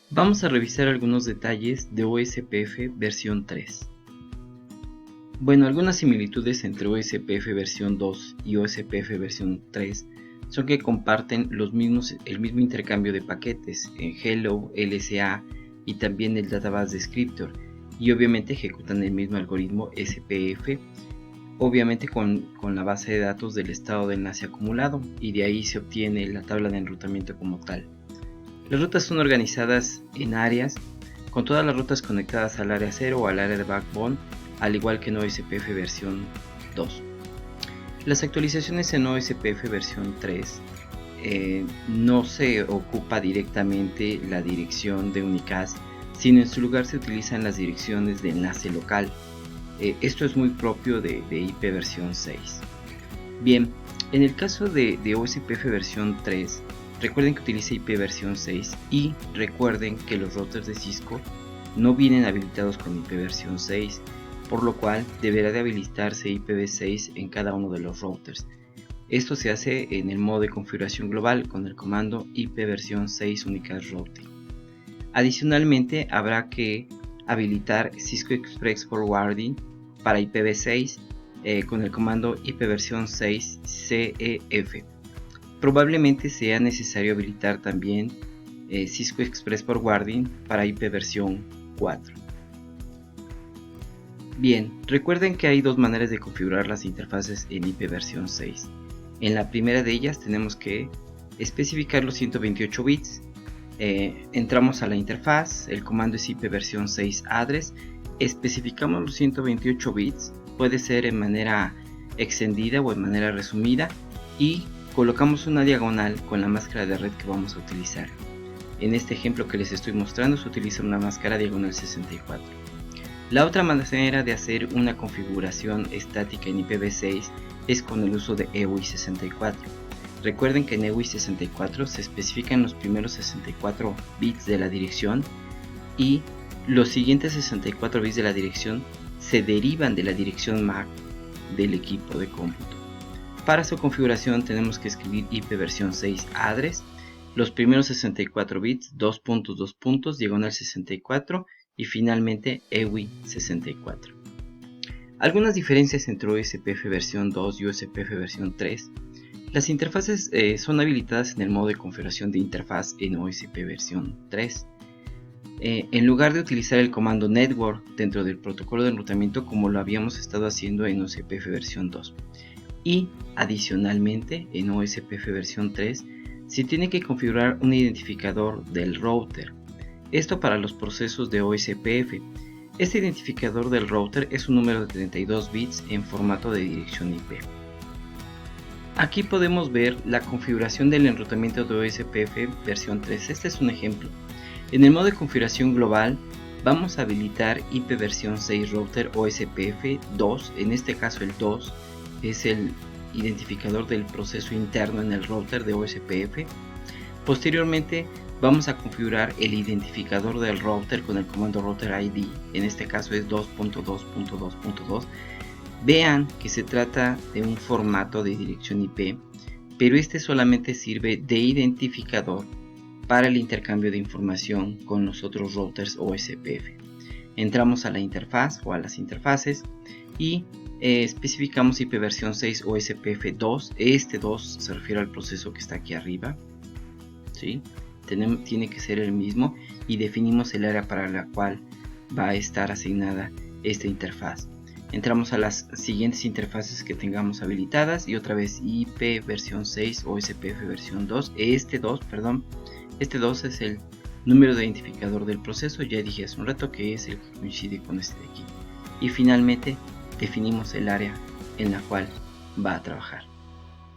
Vamos a revisar algunos detalles de OSPF versión 3. Bueno, algunas similitudes entre OSPF versión 2 y OSPF versión 3 son que comparten el mismo intercambio de paquetes en Hello, LSA y también el Database Descriptor, y obviamente ejecutan el mismo algoritmo SPF, obviamente con la base de datos del estado de enlace acumulado, y de ahí se obtiene la tabla de enrutamiento como tal. Las rutas son organizadas en áreas, con todas las rutas conectadas al área 0 o al área de backbone, al igual que en OSPF versión 2. Las actualizaciones en OSPF versión 3 no se ocupa directamente la dirección de unicast, sino en su lugar se utilizan las direcciones de enlace local. Esto es muy propio de IP versión 6. Bien, en el caso de OSPF versión 3, recuerden que utiliza IP versión 6 y recuerden que los routers de Cisco no vienen habilitados con IP versión 6, por lo cual deberá de habilitarse IPv6 en cada uno de los routers. Esto se hace en el modo de configuración global con el comando IP versión 6 unicast routing. Adicionalmente, habrá que habilitar Cisco Express Forwarding para IPv6 con el comando IP versión 6 CEF. Probablemente sea necesario habilitar también Cisco Express Forwarding para IP versión 4. Bien, recuerden que hay dos maneras de configurar las interfaces en IP versión 6. En la primera de ellas tenemos que especificar los 128 bits. Entramos a la interfaz, el comando es IP versión 6 address, especificamos los 128 bits, puede ser en manera extendida o en manera resumida, y colocamos una diagonal con la máscara de red que vamos a utilizar. En este ejemplo que les estoy mostrando se utiliza una máscara diagonal 64. La otra manera de hacer una configuración estática en IPv6 es con el uso de EUI64. Recuerden que en EUI64 se especifican los primeros 64 bits de la dirección y los siguientes 64 bits de la dirección se derivan de la dirección MAC del equipo de cómputo. Para su configuración tenemos que escribir IP versión 6 address, los primeros 64 bits, diagonal 64 y finalmente EUI64. Algunas diferencias entre OSPF versión 2 y OSPF versión 3. Las interfaces son habilitadas en el modo de configuración de interfaz en OSPF versión 3. En lugar de utilizar el comando network dentro del protocolo de enrutamiento como lo habíamos estado haciendo en OSPF versión 2. Y adicionalmente en OSPF versión 3 se tiene que configurar un identificador del router. Esto para los procesos de OSPF. Este identificador del router es un número de 32 bits en formato de dirección IP. Aquí podemos ver la configuración del enrutamiento de OSPF versión 3. Este es un ejemplo. En el modo de configuración global vamos a habilitar IP versión 6 router OSPF 2. En este caso el 2 es el identificador del proceso interno en el router de OSPF. Posteriormente vamos a configurar el identificador del router con el comando router ID, en este caso es 2.2.2.2. Vean que se trata de un formato de dirección IP, pero este solamente sirve de identificador para el intercambio de información con los otros routers OSPF. Entramos a la interfaz o a las interfaces y especificamos IP versión 6 OSPF 2. Este 2 se refiere al proceso que está aquí arriba, ¿sí? Tiene que ser el mismo, y definimos el área para la cual va a estar asignada esta interfaz. Entramos a las siguientes interfaces que tengamos habilitadas y otra vez IP versión 6 o OSPF versión 2. Este 2 es el número de identificador del proceso, ya dije hace un rato que es el que coincide con este de aquí. Y finalmente definimos el área en la cual va a trabajar.